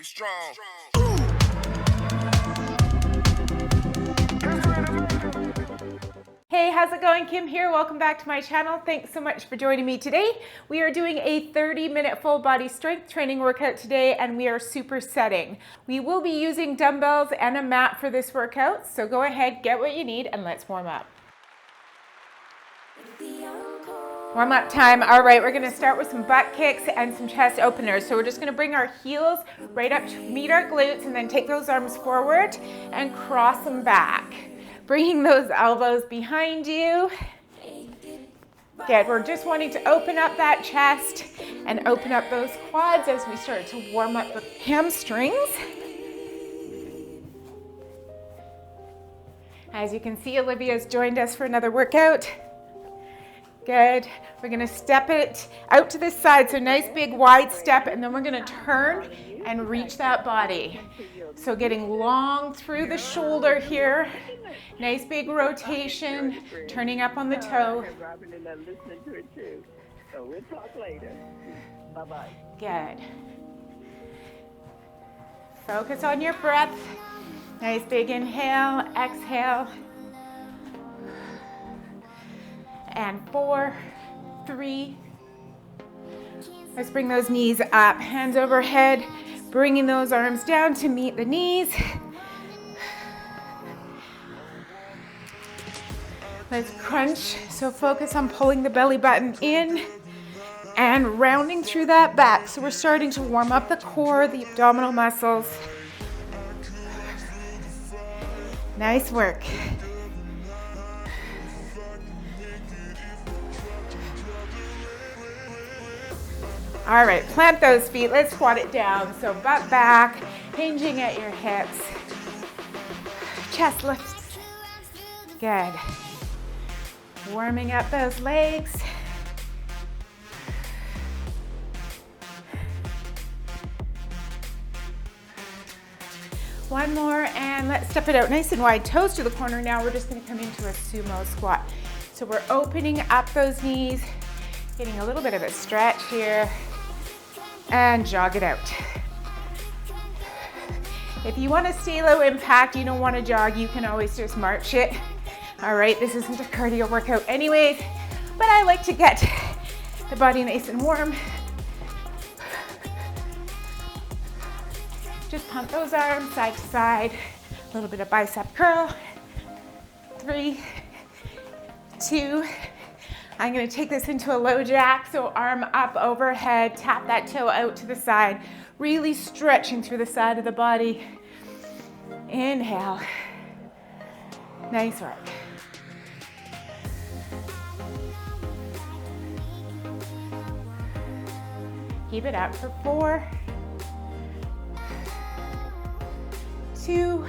Get strong. Hey, how's it going? Kim here. Welcome back to my channel. Thanks so much for joining me today. We are doing a 30-minute full body strength training workout today, and we are supersetting. We will be using dumbbells and a mat for this workout, so go ahead, get what you need, and let's warm up. Warm up time. All right, we're gonna start with some butt kicks and some chest openers. So we're just gonna bring our heels right up to meet our glutes and then take those arms forward and cross them back. Bringing those elbows behind you. Good, we're just wanting to open up that chest and open up those quads as we start to warm up the hamstrings. As you can see, Olivia's joined us for another workout. Good. We're going to step it out to this side. So nice big wide step, and then we're going to turn and reach that body. So getting long through the shoulder here. Nice big rotation, turning up on the toe. Good. Focus on your breath. Nice big inhale, exhale. And 4, 3. Let's bring those knees up, hands overhead, bringing those arms down to meet the knees. Let's crunch, so focus on pulling the belly button in and rounding through that back. So we're starting to warm up the core, the abdominal muscles. Nice work. All right, plant those feet. Let's squat it down. So butt back, hinging at your hips. Chest lifts. Good. Warming up those legs. One more, and let's step it out nice and wide. Toes to the corner now. We're just gonna come into a sumo squat. So we're opening up those knees, getting a little bit of a stretch here. And jog it out. If you want to stay low impact, you don't want to jog, you can always just march it. All right, this isn't a cardio workout anyways, but I like to get the body nice and warm. Just pump those arms side to side, a little bit of bicep curl. 3, 2, I'm going to take this into a low jack, so arm up overhead, tap that toe out to the side, really stretching through the side of the body. Inhale. Nice work. Keep it up for 4, 2,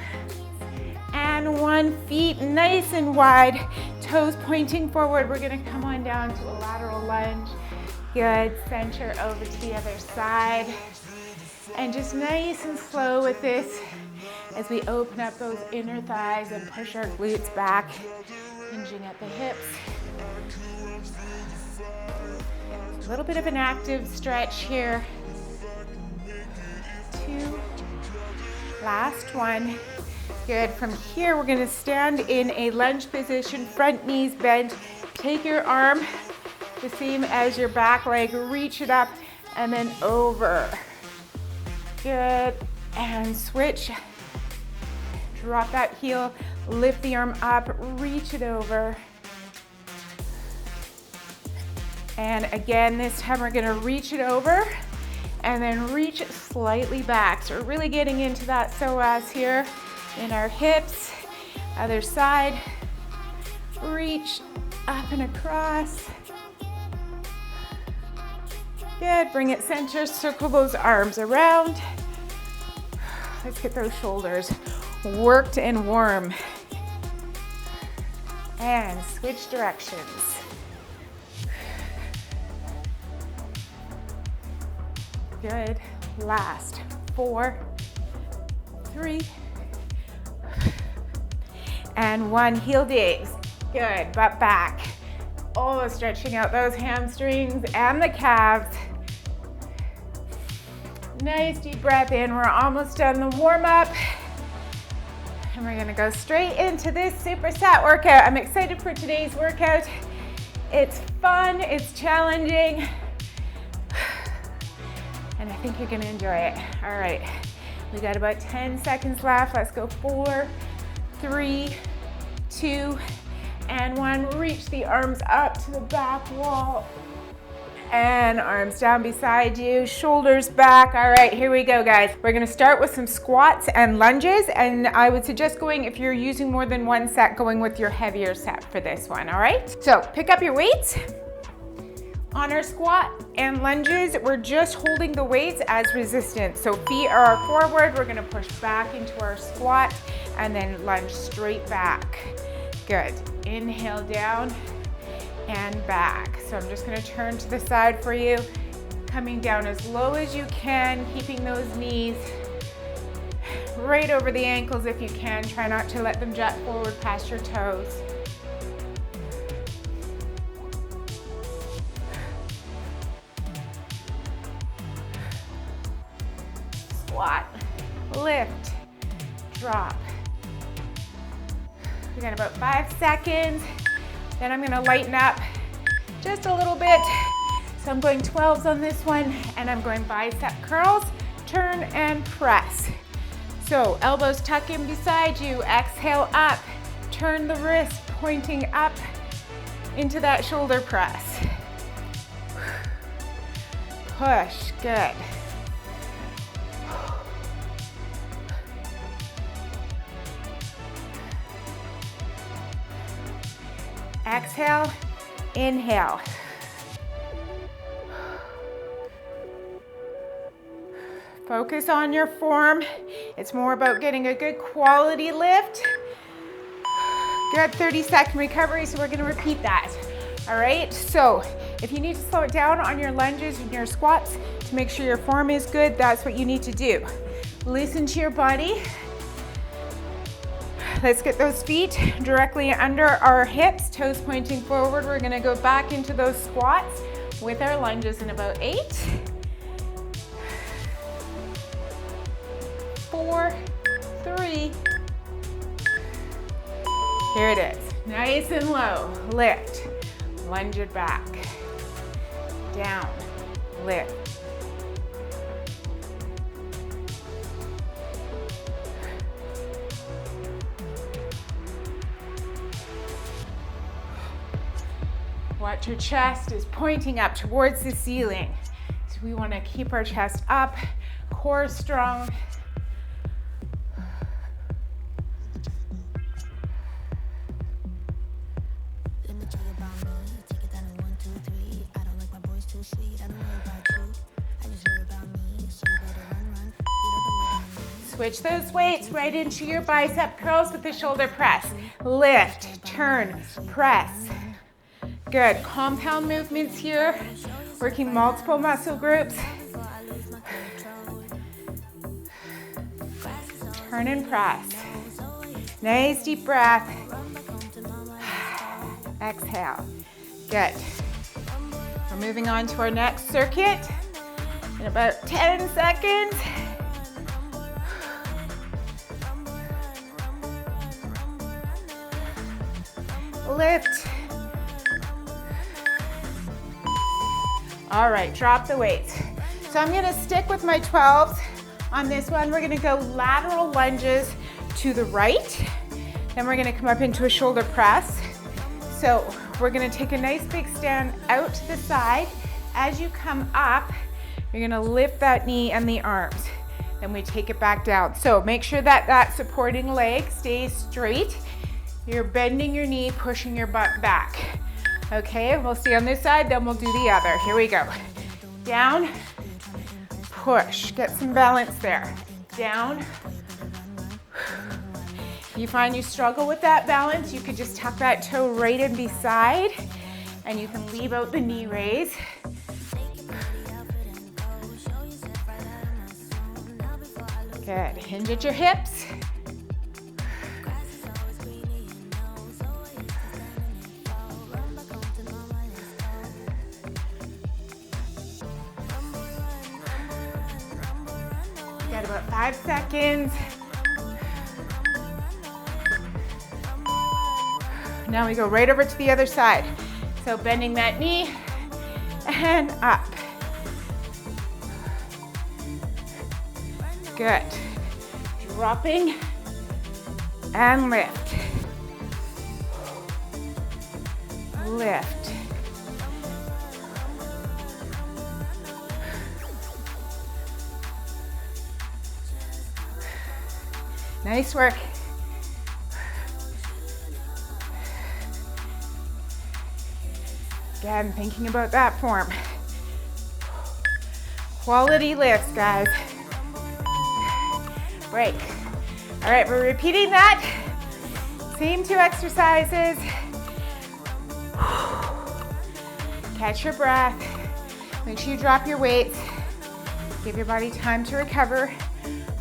and 1. Feet nice and wide. Toes pointing forward. We're going to come on down to a lateral lunge. Good. Center over to the other side. And just nice and slow with this as we open up those inner thighs and push our glutes back, hinging at the hips. A little bit of an active stretch here. 2. Last one. Good. From here, we're going to stand in a lunge position, front knees bent. Take your arm the same as your back leg, reach it up, and then over. Good. And switch. Drop that heel, lift the arm up, reach it over. And again, this time we're going to reach it over and then reach it slightly back. So we're really getting into that psoas here. In our hips, other side, reach up and across. Good, bring it center, circle those arms around. Let's get those shoulders worked and warm. And switch directions. Good, last, 4, 3, and 1. Heel digs. Good, butt back. Oh, stretching out those hamstrings and the calves. Nice deep breath in. We're almost done the warm up. And we're gonna go straight into this superset workout. I'm excited for today's workout. It's fun, it's challenging, and I think you're gonna enjoy it. All right, we got about 10 seconds left. Let's go 4, 3, 2, and 1. Reach the arms up to the back wall. And arms down beside you, shoulders back. All right, here we go, guys. We're gonna start with some squats and lunges, and I would suggest going, if you're using more than one set, going with your heavier set for this one, all right? So pick up your weights. On our squat and lunges, we're just holding the weights as resistance. So feet are forward, we're gonna push back into our squat, and then lunge straight back. Good, inhale down, and back. So I'm just gonna turn to the side for you, coming down as low as you can, keeping those knees right over the ankles if you can. Try not to let them jut forward past your toes. Squat, lift, drop. We got about 5 seconds. Then I'm gonna lighten up just a little bit. So I'm going 12s on this one, and I'm going bicep curls, turn and press. So elbows tuck in beside you, exhale up, turn the wrist pointing up into that shoulder press. Push, good. Exhale, inhale. Focus on your form. It's more about getting a good quality lift. Good 30-second recovery, so we're gonna repeat that. All right, so if you need to slow it down on your lunges and your squats to make sure your form is good, that's what you need to do. Listen to your body. Let's get those feet directly under our hips, toes pointing forward. We're gonna go back into those squats with our lunges in about 8, 4, 3. Here it is, nice and low. Lift, lunge it back, down, lift. Watch your chest is pointing up towards the ceiling. So we want to keep our chest up, core strong. Switch those weights right into your bicep curls with the shoulder press. Lift, turn, press. Good, compound movements here, working multiple muscle groups. Turn and press. Nice deep breath. Exhale. Good. We're moving on to our next circuit in about 10 seconds. Lift. All right, drop the weights. So I'm gonna stick with my 12s. On this one, we're gonna go lateral lunges to the right. Then we're gonna come up into a shoulder press. So we're gonna take a nice big stand out to the side. As you come up, you're gonna lift that knee and the arms. Then we take it back down. So make sure that that supporting leg stays straight. You're bending your knee, pushing your butt back. Okay, we'll stay on this side, then we'll do the other. Here we go. Down, push, get some balance there. Down. If you find you struggle with that balance, you could just tuck that toe right in beside, and you can leave out the knee raise. Good, hinge at your hips. 5 seconds. Now we go right over to the other side. So bending that knee and up. Good. Dropping and lift. Lift. Nice work. Again, thinking about that form. Quality lifts, guys. Break. All right, we're repeating that. Same 2 exercises. Catch your breath. Make sure you drop your weights. Give your body time to recover.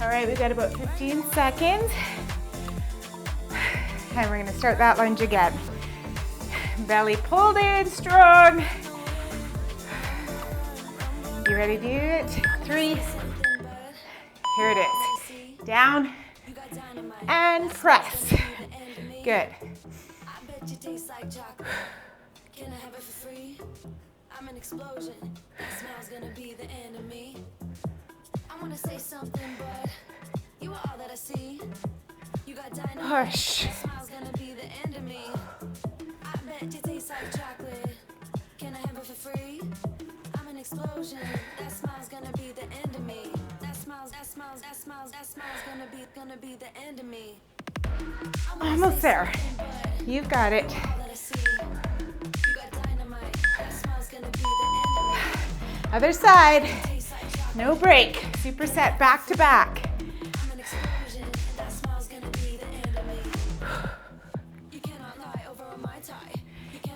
All right, we've got about 15 seconds. And we're gonna start that lunge again. Belly pulled in strong. You ready to do it? 3. Here it is. Down and press. Good. Can I have it for free? I'm an explosion. That smile's gonna be the enemy. I wanna say something, but you are all that I see. You got dynamite. Push. That smile's gonna be the end of me. I bet you taste like chocolate. Can I have it for free? I'm an explosion. That smile's gonna be the end of me. That smile's gonna be the end of me. Almost there. You've got it. Other side. No break. Superset back to back.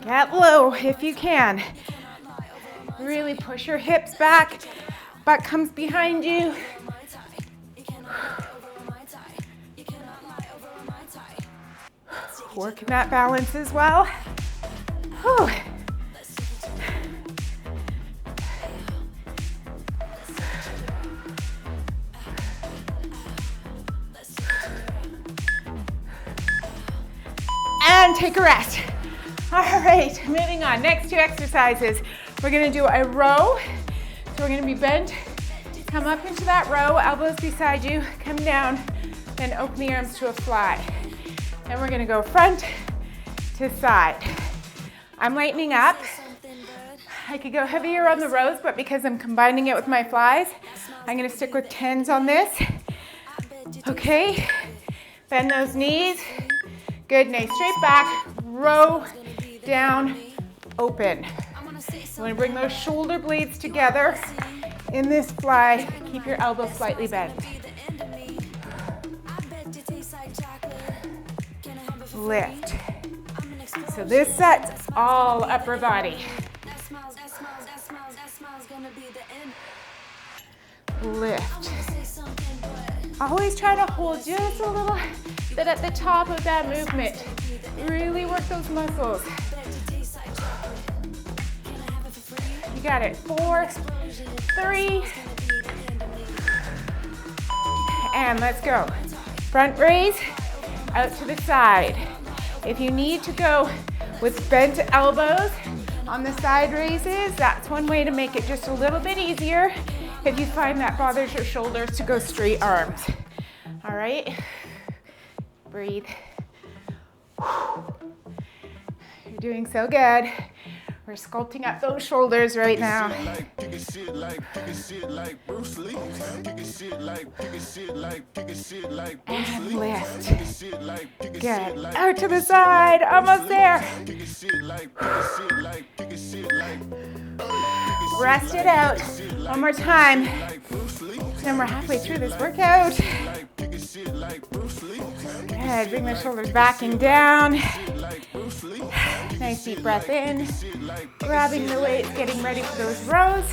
Get low if you can. Really push your hips back. Butt comes behind you. Working that balance as well. Whew. And take a rest. All right, moving on. Next 2 exercises. We're gonna do a row. So we're gonna be bent. Come up into that row, elbows beside you, come down, then open the arms to a fly. Then we're gonna go front to side. I'm lightening up. I could go heavier on the rows, but because I'm combining it with my flies, I'm gonna stick with 10s on this. Okay, bend those knees. Good, nice, straight back, row, down, open. You wanna bring those shoulder blades together in this fly. Keep your elbows slightly bent. Lift. So this set's all upper body. Lift. Always try to hold just a little bit at the top of that movement. Really work those muscles. You got it. 4, 3, and let's go. Front raise, out to the side. If you need to go with bent elbows on the side raises, that's one way to make it just a little bit easier if you find that bothers your shoulders to go straight arms. All right, breathe. You're doing so good. We're sculpting up those shoulders right now. And lift. Good. Out to the side. Almost there. Rest it out. One more time. Then we're halfway through this workout. Good. Bring the shoulders back and down. Nice deep breath in. Grabbing the weights, getting ready for those rows.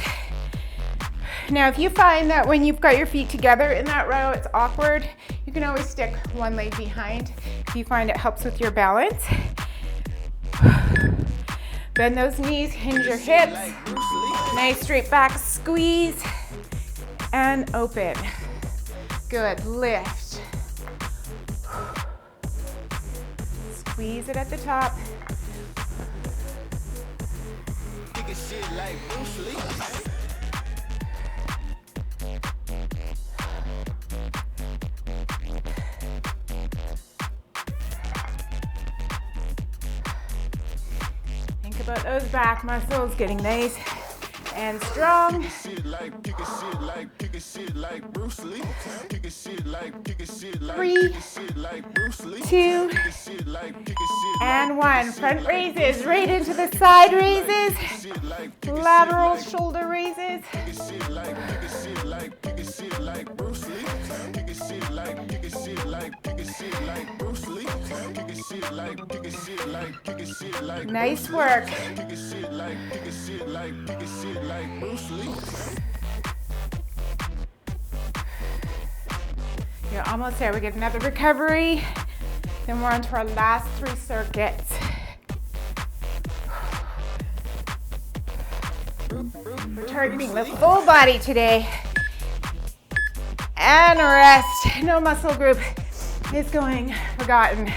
Now, if you find that when you've got your feet together in that row, it's awkward, you can always stick one leg behind if you find it helps with your balance. Bend those knees, hinge your hips. Nice straight back squeeze and open. Good, lift. Squeeze it at the top. Think about those back muscles getting nice and strong. 3, 2, and 1. Front raises right into the side raises. Lateral shoulder raises. Nice work. You're almost there. We get another recovery. Then we're on to our last 3 circuits. We're targeting the full body today. And rest. No muscle group is going forgotten.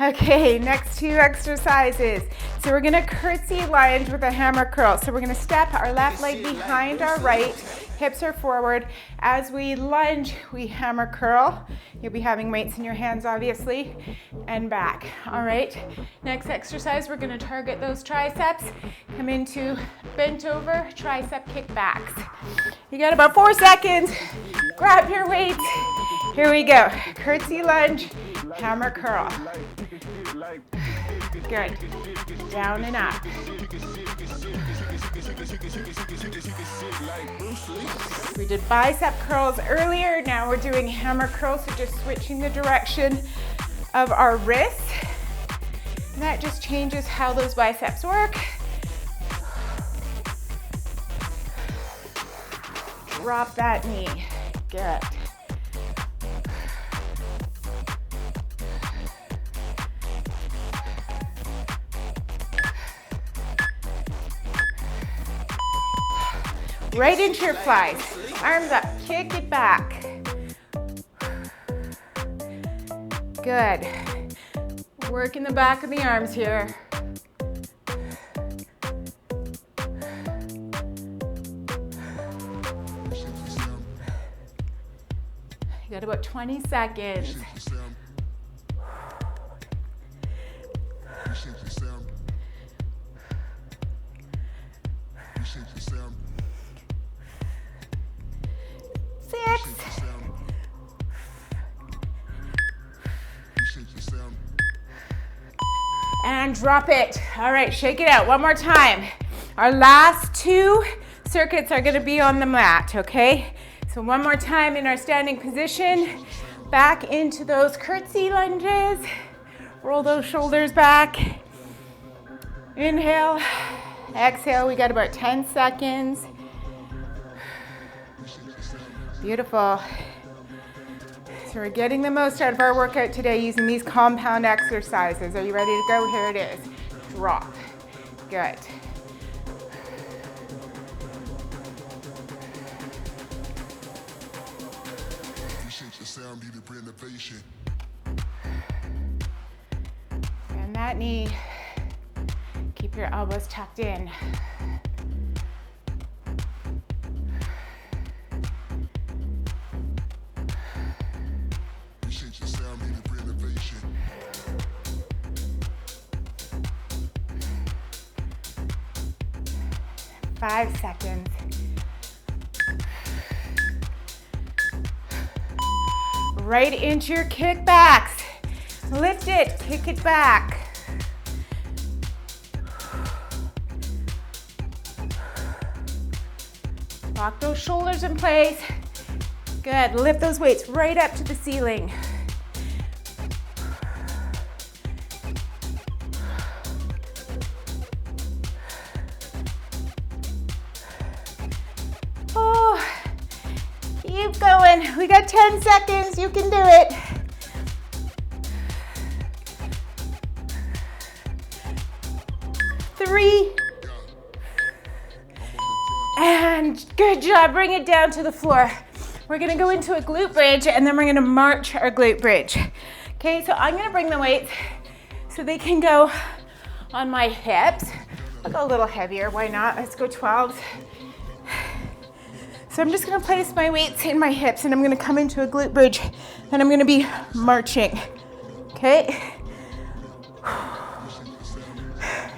Okay, next 2 exercises. So we're gonna curtsy lunge with a hammer curl. So we're gonna step our left leg behind our right, hips are forward. As we lunge, we hammer curl. You'll be having weights in your hands, obviously, and back. All right, next exercise, we're gonna target those triceps. Come into bent over tricep kickbacks. You got about 4 seconds. Grab your weights. Here we go. Curtsy lunge, hammer curl. Good. Down and up. We did bicep curls earlier. Now we're doing hammer curls, so just switching the direction of our wrists. And that just changes how those biceps work. Drop that knee. Good. Right into your flies. Arms up, kick it back. Good. Work in the back of the arms here. You got about 20 seconds. And drop it. All right, shake it out. One more time. Our last 2 circuits are gonna be on the mat, okay? So one more time in our standing position. Back into those curtsy lunges. Roll those shoulders back. Inhale, exhale. We got about 10 seconds. Beautiful. So we're getting the most out of our workout today using these compound exercises. Are you ready to go? Here it is. Drop. Good. And that knee. Keep your elbows tucked in. Five seconds. Right into your kickbacks. Lift it, kick it back. Lock those shoulders in place. Good, lift those weights right up to the ceiling. Keep going. We got 10 seconds. You can do it. Three. And good job. Bring it down to the floor. We're gonna go into a glute bridge and then we're gonna march our glute bridge. Okay, so I'm gonna bring the weights so they can go on my hips. I'll go a little heavier, why not? Let's go 12s. So I'm just gonna place my weights in my hips and I'm gonna come into a glute bridge and I'm gonna be marching, okay?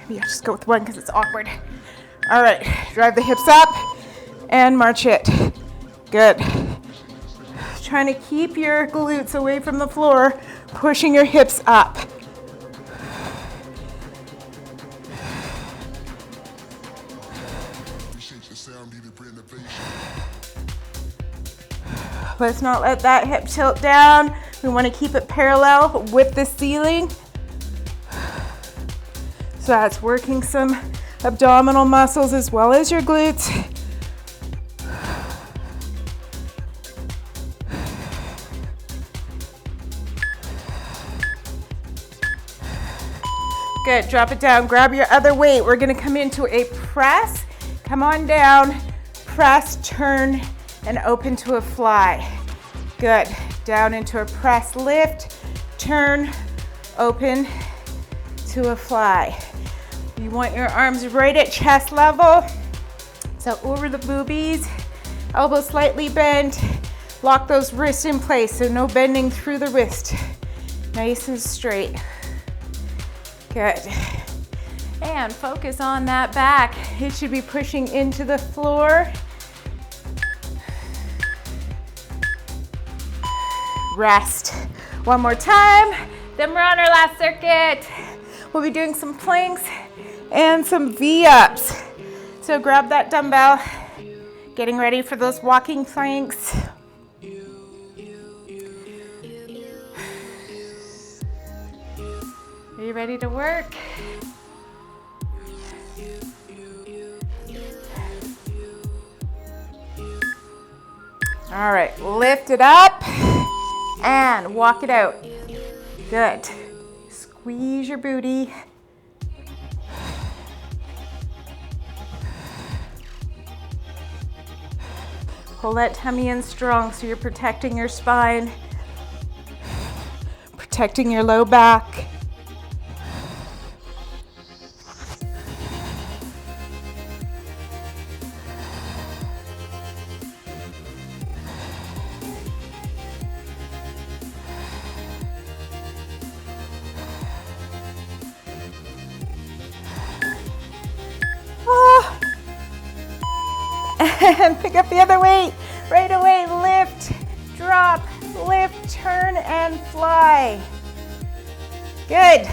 Maybe I'll just go with one because it's awkward. All right, drive the hips up and march it. Good. Trying to keep your glutes away from the floor, pushing your hips up. Let's not let that hip tilt down. We want to keep it parallel with the ceiling. So that's working some abdominal muscles as well as your glutes. Good, drop it down, grab your other weight. We're gonna come into a press. Come on down, press, turn, and open to a fly. Good, down into a press, lift, turn, open to a fly. You want your arms right at chest level. So over the boobies, elbows slightly bent. Lock those wrists in place, so no bending through the wrist. Nice and straight. Good. And focus on that back. It should be pushing into the floor. Rest. One more time, then we're on our last circuit. We'll be doing some planks and some V-ups. So grab that dumbbell, getting ready for those walking planks. Are you ready to work? All right, lift it up and walk it out. Good. Squeeze your booty. Pull that tummy in strong so you're protecting your spine, protecting your low back. And pick up the other weight. Right away, lift, drop, lift, turn, and fly. Good.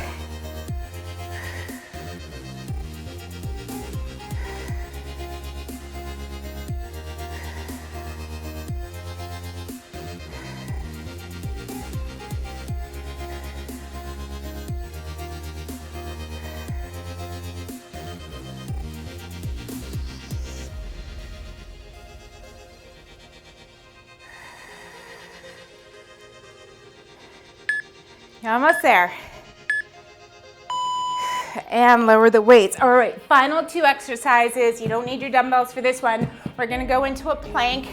Almost there. And lower the weights. All right, final two exercises. You don't need your dumbbells for this one. We're gonna go into a plank,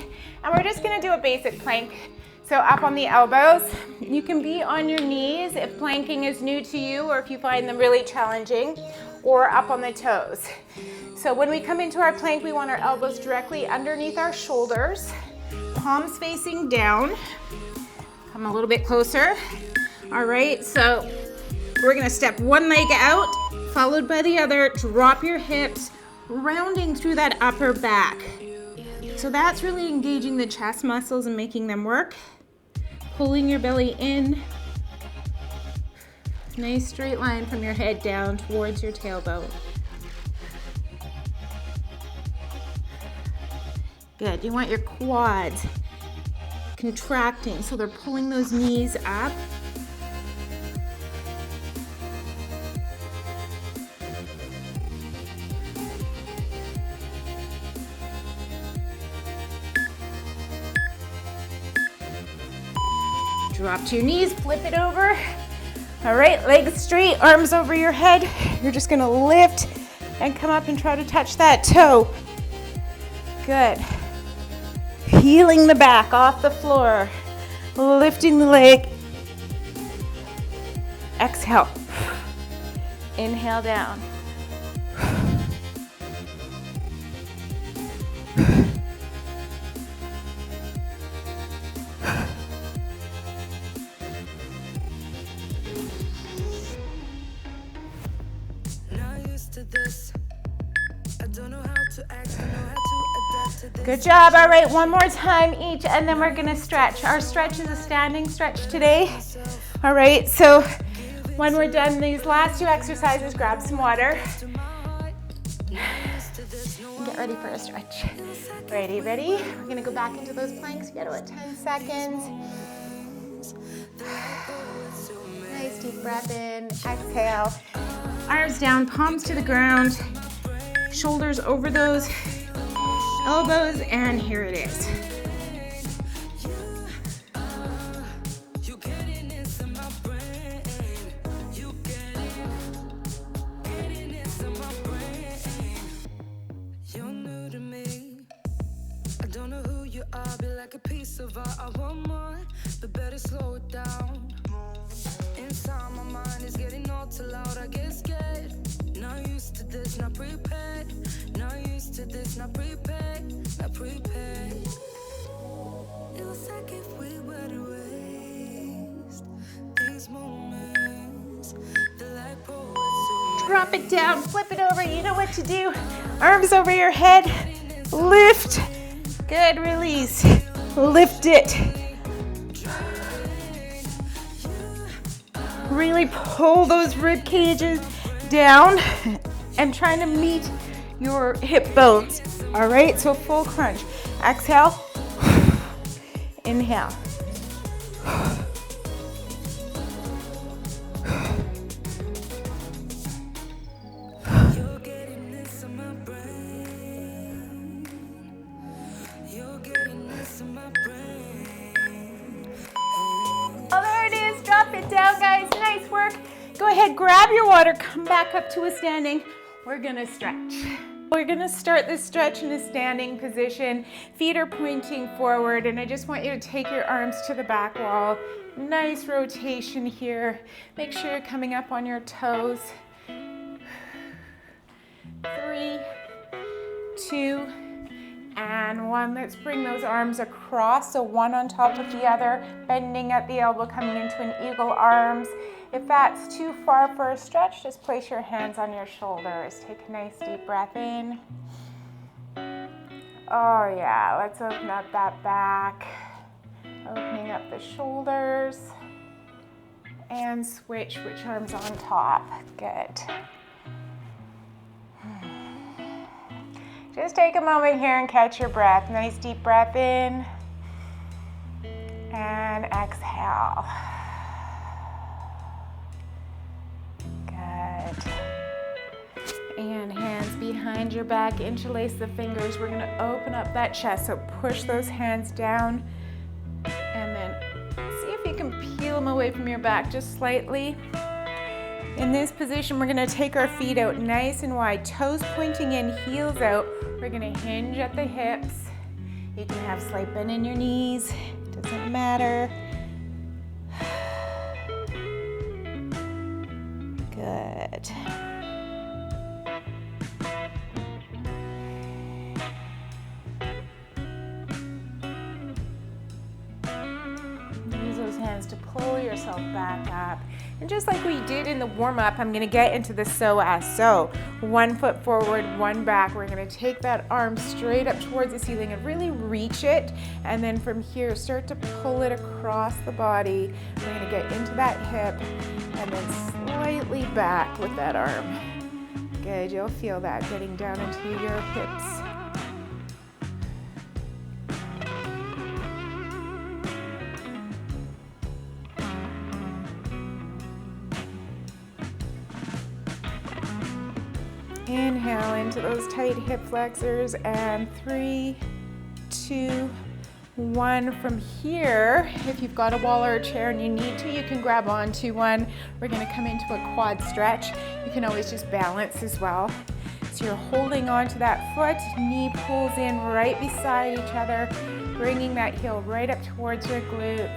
and we're just gonna do a basic plank. So up on the elbows. You can be on your knees if planking is new to you or if you find them really challenging, or up on the toes. So when we come into our plank, we want our elbows directly underneath our shoulders, palms facing down. Come a little bit closer. All right, so we're gonna step one leg out, followed by the other, drop your hips, rounding through that upper back. So that's really engaging the chest muscles and making them work. Pulling your belly in. Nice straight line from your head down towards your tailbone. Good, you want your quads contracting, so they're pulling those knees up. Drop to your knees, flip it over. All right, legs straight, arms over your head. You're just gonna lift and come up and try to touch that toe. Good. Peeling the back off the floor. Lifting the leg. Exhale. Inhale down. Good job. All right, one more time each, and then we're gonna stretch. Our stretch is a standing stretch today. All right, so when we're done these last two exercises, grab some water. Get ready for a stretch. Ready? We're gonna go back into those planks. You got about 10 seconds. Nice deep breath in, exhale. Arms down, palms to the ground. Shoulders over those elbows, and here it is. A piece of art, I want more, but better slow it down. Inside my mind is getting all too loud, I get scared. Not used to this, not prepared. Not used to this, not prepared. Not prepared. It was like if we were to waste these moments. They're like poets. Drop it down, flip it over, you know what to do. Arms over your head, lift. Good, release. Lift it. Really pull those rib cages down and trying to meet your hip bones. All right, so full crunch. Exhale. Inhale. Go ahead, grab your water, come back up to a standing. We're gonna stretch. We're gonna start this stretch in a standing position. Feet are pointing forward, and I just want you to take your arms to the back wall. Nice rotation here. Make sure you're coming up on your toes. 3, 2, and 1. Let's bring those arms across, so one on top of the other, bending at the elbow, coming into an eagle arms. If that's too far for a stretch, just place your hands on your shoulders. Take a nice deep breath in. Oh yeah, let's open up that back. Opening up the shoulders. And switch which arm's on top. Good. Just take a moment here and catch your breath. Nice deep breath in. And exhale. And hands behind your back, interlace the fingers. We're gonna open up that chest, so push those hands down and then see if you can peel them away from your back just slightly. In this position, we're gonna take our feet out nice and wide, toes pointing in, heels out. We're gonna hinge at the hips. You can have slight bend in your knees, doesn't matter. Good. Use those hands to pull yourself back up. And just like we did in the warm-up, I'm gonna get into the psoas. So 1 foot forward, 1 back. We're gonna take that arm straight up towards the ceiling and really reach it. And then from here, start to pull it across the body. We're gonna get into that hip and then slightly back with that arm. Good, you'll feel that getting down into your hips. Inhale into those tight hip flexors, and 3, 2, 1. From here, if you've got a wall or a chair and you need to, you can grab onto one. We're gonna come into a quad stretch. You can always just balance as well. So you're holding onto that foot, knee pulls in right beside each other. Bringing that heel right up towards your glutes.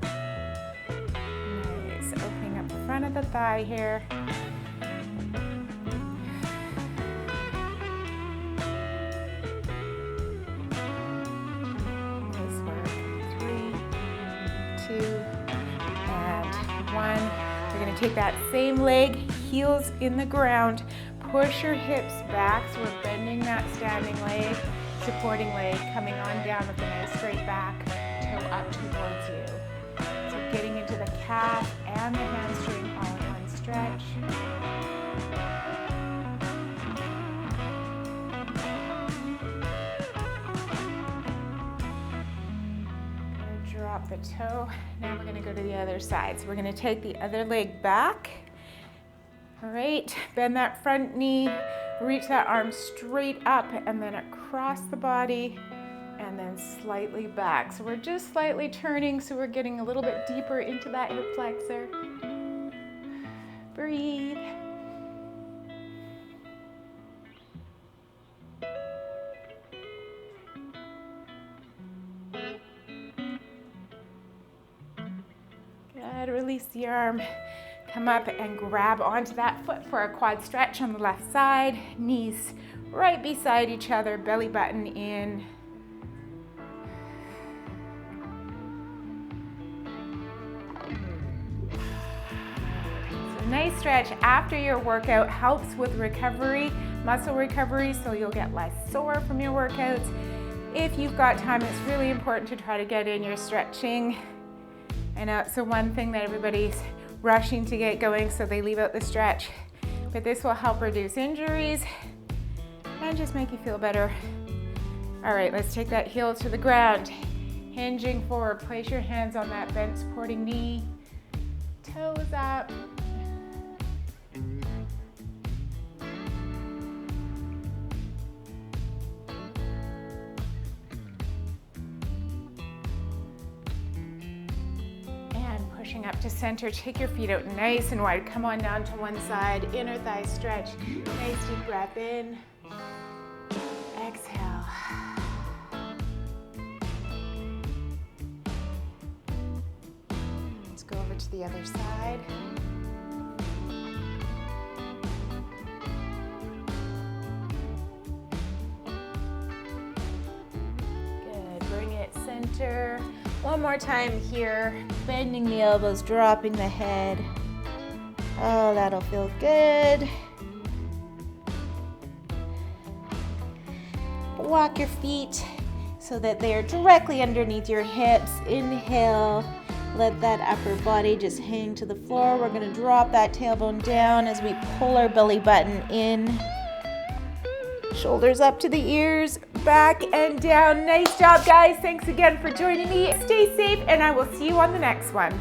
Nice, opening up the front of the thigh here. Nice work. 3, 2, and 1. We're going to take that same leg, heels in the ground. Push your hips back, so we're bending that standing leg, supporting leg, coming on down with a nice straight back, toe up towards you. So getting into the calf and the hamstring all in one stretch. Drop the toe. Now we're going to go to the other side. So we're going to take the other leg back. All right, bend that front knee, reach that arm straight up and then across the body and then slightly back. So we're just slightly turning, so we're getting a little bit deeper into that hip flexor. Breathe. Good, release the arm. Come up and grab onto that foot for a quad stretch on the left side. Knees right beside each other, belly button in. So nice stretch after your workout helps with recovery, muscle recovery, so you'll get less sore from your workouts. If you've got time, it's really important to try to get in your stretching. I know it's the one thing that everybody's rushing to get going, so they leave out the stretch. But this will help reduce injuries and just make you feel better. All right, let's take that heel to the ground. Hinging forward, place your hands on that bent supporting knee. Toes up. Pushing up to center, take your feet out nice and wide. Come on down to one side, inner thigh stretch. Nice deep breath in. Exhale. Let's go over to the other side. Good, bring it center. One more time here, bending the elbows, dropping the head. Oh, that'll feel good. Walk your feet so that they are directly underneath your hips. Inhale, let that upper body just hang to the floor. We're gonna drop that tailbone down as we pull our belly button in. Shoulders up to the ears, back and down. Nice job, guys. Thanks again for joining me. Stay safe, and I will see you on the next one.